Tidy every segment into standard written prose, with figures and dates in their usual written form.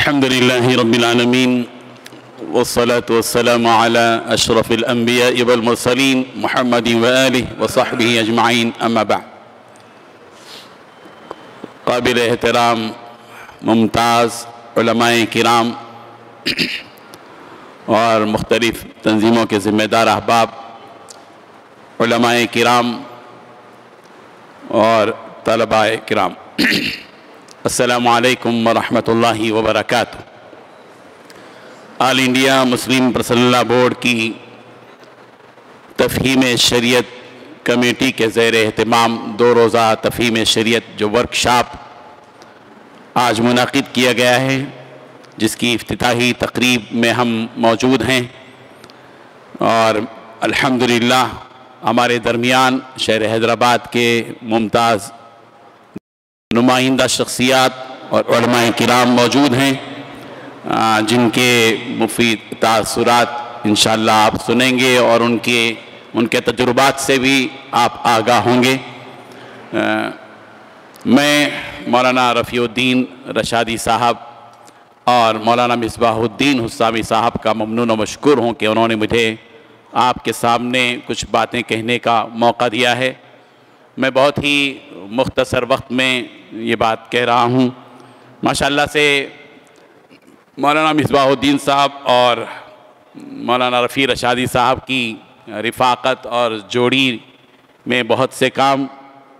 الحمد لله رب العالمين والصلاة والسلام على أشرف الأنبياء والمرسلين محمد وآله وصحبه أجمعين أما بعد. قابل احترام ممتاز علماء کرام اور مختلف تنظیموں کے ذمہ دار احباب، علماء کرام اور طلباء کرام، السلام علیکم ورحمۃ اللہ وبرکاتہ. آل انڈیا مسلم پرسنل لا بورڈ کی تفہیم شریعت کمیٹی کے زیر اہتمام 2 روزہ تفہیم شریعت جو ورکشاپ آج منعقد کیا گیا ہے، جس کی افتتاحی تقریب میں ہم موجود ہیں، اور الحمدللہ ہمارے درمیان شہر حیدرآباد کے ممتاز نمائندہ شخصیات اور علماء کرام موجود ہیں، جن کے مفید تاثرات انشاءاللہ آپ سنیں گے اور ان کے تجربات سے بھی آپ آگاہ ہوں گے. میں مولانا رفیع الدین رشادی صاحب اور مولانا مصباح الدین حسامی صاحب کا ممنون و مشکور ہوں کہ انہوں نے مجھے آپ کے سامنے کچھ باتیں کہنے کا موقع دیا ہے. میں بہت ہی مختصر وقت میں یہ بات کہہ رہا ہوں. ماشاءاللہ سے مولانا مصباح الدین صاحب اور مولانا رفیع رشادی صاحب کی رفاقت اور جوڑی میں بہت سے کام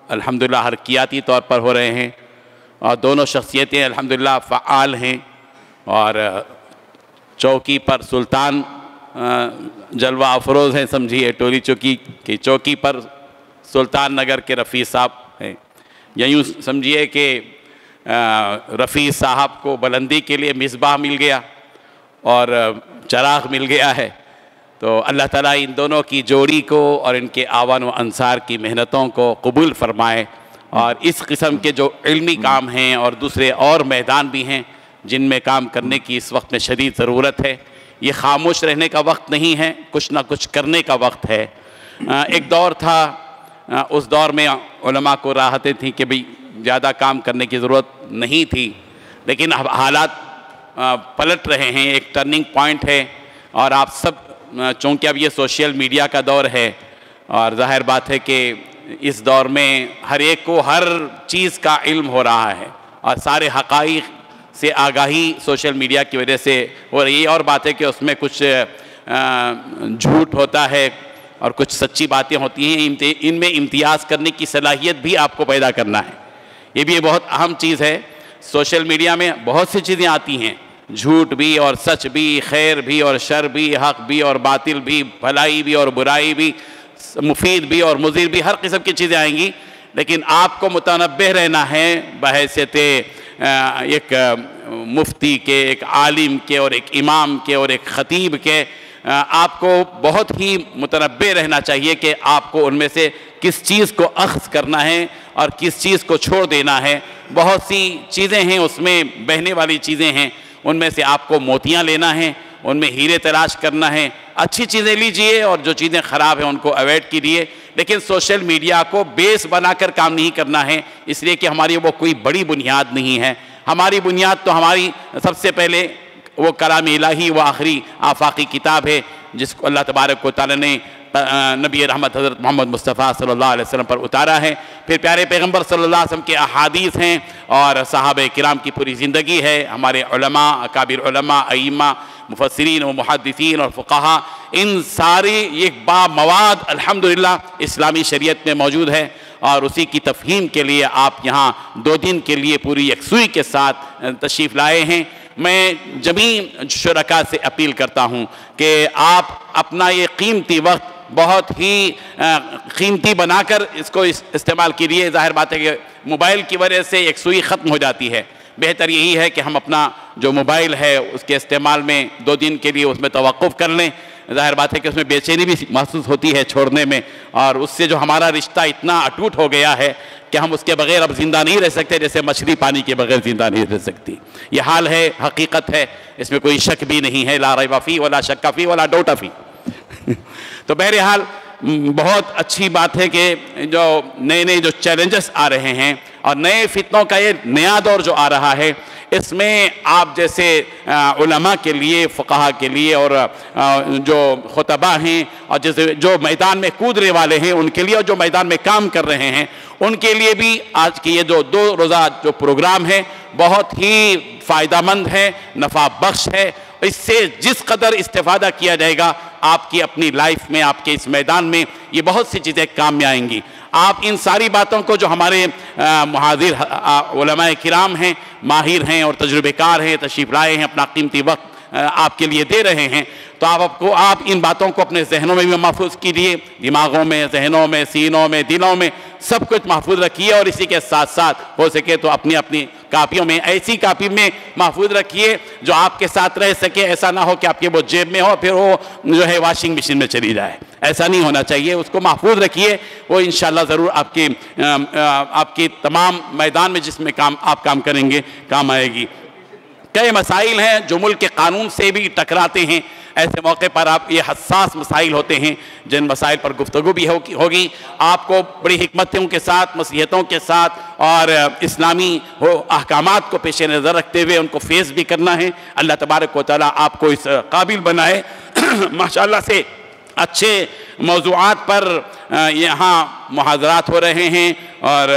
الحمدللہ حرکیاتی طور پر ہو رہے ہیں، اور دونوں شخصیتیں الحمدللہ فعال ہیں، اور چوکی پر سلطان جلوہ افروز ہیں، سمجھیے ٹولی چوکی کی چوکی پر سلطان نگر کے رفیع صاحب ہیں، یا یوں سمجھیے کہ رفیع صاحب کو بلندی کے لیے مصباح مل گیا اور چراغ مل گیا ہے. تو اللہ تعالیٰ ان دونوں کی جوڑی کو اور ان کے آوان و انصار کی محنتوں کو قبول فرمائے، اور اس قسم کے جو علمی کام ہیں اور دوسرے اور میدان بھی ہیں جن میں کام کرنے کی اس وقت میں شدید ضرورت ہے. یہ خاموش رہنے کا وقت نہیں ہے، کچھ نہ کچھ کرنے کا وقت ہے. ایک دور تھا، اس دور میں علماء کو راحتیں تھیں کہ بھئی زیادہ کام کرنے کی ضرورت نہیں تھی، لیکن اب حالات پلٹ رہے ہیں، ایک ٹرننگ پوائنٹ ہے، اور آپ سب چونکہ اب یہ سوشل میڈیا کا دور ہے، اور ظاہر بات ہے کہ اس دور میں ہر ایک کو ہر چیز کا علم ہو رہا ہے، اور سارے حقائق سے آگاہی سوشل میڈیا کی وجہ سے ہو رہی ہے. اور بات ہے کہ اس میں کچھ جھوٹ ہوتا ہے اور کچھ سچی باتیں ہوتی ہیں، ان میں امتیاز کرنے کی صلاحیت بھی آپ کو پیدا کرنا ہے. یہ بھی بہت اہم چیز ہے. سوشل میڈیا میں بہت سی چیزیں آتی ہیں، جھوٹ بھی اور سچ بھی، خیر بھی اور شر بھی، حق بھی اور باطل بھی، بھلائی بھی اور برائی بھی، مفید بھی اور مضر بھی، ہر قسم کی چیزیں آئیں گی. لیکن آپ کو متنبہ رہنا ہے بحیثیت ایک مفتی کے، ایک عالم کے، اور ایک امام کے، اور ایک خطیب کے. آپ کو بہت ہی متنبہ رہنا چاہیے کہ آپ کو ان میں سے کس چیز کو اخذ کرنا ہے اور کس چیز کو چھوڑ دینا ہے. بہت سی چیزیں ہیں، اس میں بہنے والی چیزیں ہیں، ان میں سے آپ کو موتیاں لینا ہے، ان میں ہیرے تلاش کرنا ہے. اچھی چیزیں لیجئے اور جو چیزیں خراب ہیں ان کو اوائڈ کیجئے، لیکن سوشل میڈیا کو بیس بنا کر کام نہیں کرنا ہے، اس لیے کہ ہماری وہ کوئی بڑی بنیاد نہیں ہے. ہماری بنیاد تو ہماری سب سے پہلے وہ کلام الہی و آخری آفاقی کتاب ہے، جس کو اللہ تبارک و تعالی نے نبی رحمت حضرت محمد مصطفیٰ صلی اللہ علیہ وسلم پر اتارا ہے. پھر پیارے پیغمبر صلی اللہ علیہ وسلم کے احادیث ہیں، اور صحابہ کرام کی پوری زندگی ہے. ہمارے علماء، اکابر علماء، ائمہ، مفسرین و محدثین اور فقہاء، ان ساری ایک مواد الحمدللہ اسلامی شریعت میں موجود ہے، اور اسی کی تفہیم کے لیے آپ یہاں 2 دن کے لیے پوری یکسوئی کے ساتھ تشریف لائے ہیں. میں جمیع شرکاء سے اپیل کرتا ہوں کہ آپ اپنا یہ قیمتی وقت بہت ہی قیمتی بنا کر اس کو استعمال کیجیے. ظاہر بات ہے کہ موبائل کی وجہ سے یکسوئی ختم ہو جاتی ہے. بہتر یہی ہے کہ ہم اپنا جو موبائل ہے اس کے استعمال میں 2 دن کے لیے اس میں توقف کر لیں. ظاہر بات ہے کہ اس میں بے چینی بھی محسوس ہوتی ہے چھوڑنے میں، اور اس سے جو ہمارا رشتہ اتنا اٹوٹ ہو گیا ہے کہ ہم اس کے بغیر اب زندہ نہیں رہ سکتے، جیسے مچھلی پانی کے بغیر زندہ نہیں رہ سکتی. یہ حال ہے، حقیقت ہے، اس میں کوئی شک بھی نہیں ہے. لا ریب فی ولا شک فی ولا ڈوٹ فی. تو بہرحال بہت اچھی بات ہے کہ جو نئے جو چیلنجز آ رہے ہیں اور نئے فتنوں کا یہ نیا دور جو آ رہا ہے، اس میں آپ جیسے علماء کے لیے، فقہا کے لیے، اور جو خطبہ ہیں اور جیسے جو میدان میں کودنے والے ہیں ان کے لیے، اور جو میدان میں کام کر رہے ہیں ان کے لیے بھی آج کی یہ جو 2 روزہ جو پروگرام ہے بہت ہی فائدہ مند ہے، نفع بخش ہے۔ اس سے جس قدر استفادہ کیا جائے گا آپ کی اپنی لائف میں، آپ کے اس میدان میں یہ بہت سی چیزیں کام میں آئیں گی۔ آپ ان ساری باتوں کو جو ہمارے محاضر علماء کرام ہیں، ماہر ہیں اور تجربے کار ہیں، تشریف لائے ہیں، اپنا قیمتی وقت آپ کے لیے دے رہے ہیں، تو آپ ان باتوں کو اپنے ذہنوں میں بھی محفوظ کیجیے، دماغوں میں، ذہنوں میں، سینوں میں، دلوں میں سب کچھ محفوظ رکھیے، اور اسی کے ساتھ ساتھ ہو سکے تو اپنی اپنی کاپیوں میں، ایسی کاپی میں محفوظ رکھیے جو آپ کے ساتھ رہ سکے۔ ایسا نہ ہو کہ آپ کے وہ جیب میں ہو پھر وہ جو ہے واشنگ مشین میں چلی جائے، ایسا نہیں ہونا چاہیے۔ اس کو محفوظ رکھیے، وہ انشاءاللہ ضرور آپ کی تمام میدان میں جس میں آپ کام کریں گے کام آئے گی۔ کئی مسائل ہیں جو ملک کے قانون سے بھی ٹکراتے ہیں، ایسے موقع پر آپ یہ حساس مسائل ہوتے ہیں جن مسائل پر گفتگو بھی ہوگی۔ آپ کو بڑی حکمتوں کے ساتھ، نصیحتوں کے ساتھ اور اسلامی احکامات کو پیش نظر رکھتے ہوئے ان کو فیس بھی کرنا ہے۔ اللہ تبارک و تعالیٰ آپ کو اس قابل بنائے۔ ماشاءاللہ سے اچھے موضوعات پر یہاں محاضرات ہو رہے ہیں اور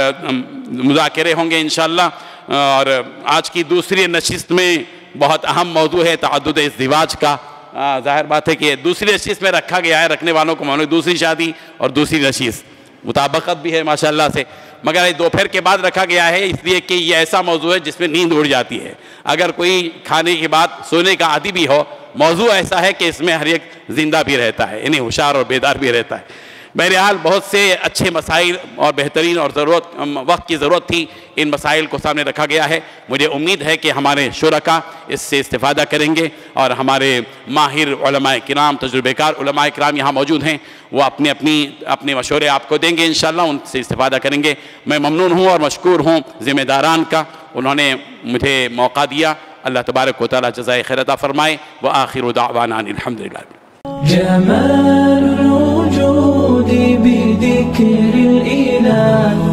مذاکرے ہوں گے انشاءاللہ۔ اور آج کی دوسری نشست میں بہت اہم موضوع ہے تعدد ازدواج کا۔ ظاہر بات ہے کہ دوسری نشست میں رکھا گیا ہے، رکھنے والوں کو معلوم ہے دوسری شادی اور دوسری نشست مطابقت بھی ہے ماشاءاللہ سے، مگر یہ دوپہر کے بعد رکھا گیا ہے اس لیے کہ یہ ایسا موضوع ہے جس میں نیند اڑ جاتی ہے۔ اگر کوئی کھانے کے بعد سونے کا عادی بھی ہو، موضوع ایسا ہے کہ اس میں ہر ایک زندہ بھی رہتا ہے، یعنی ہوشیار اور بیدار بھی رہتا ہے۔ بہرحال بہت سے اچھے مسائل اور بہترین اور وقت کی ضرورت تھی، ان مسائل کو سامنے رکھا گیا ہے۔ مجھے امید ہے کہ ہمارے شرکاء اس سے استفادہ کریں گے، اور ہمارے ماہر علماء کرام، تجربے کار علماء کرام یہاں موجود ہیں، وہ اپنے مشورے آپ کو دیں گے انشاءاللہ، ان سے استفادہ کریں گے۔ میں ممنون ہوں اور مشکور ہوں ذمہ داران کا، انہوں نے مجھے موقع دیا۔ اللہ تبارک و تعالیٰ جزائے خیر عطا فرمائے۔ وآخر دعوانا الحمدللہ۔ جمال الوجود بذكر الإله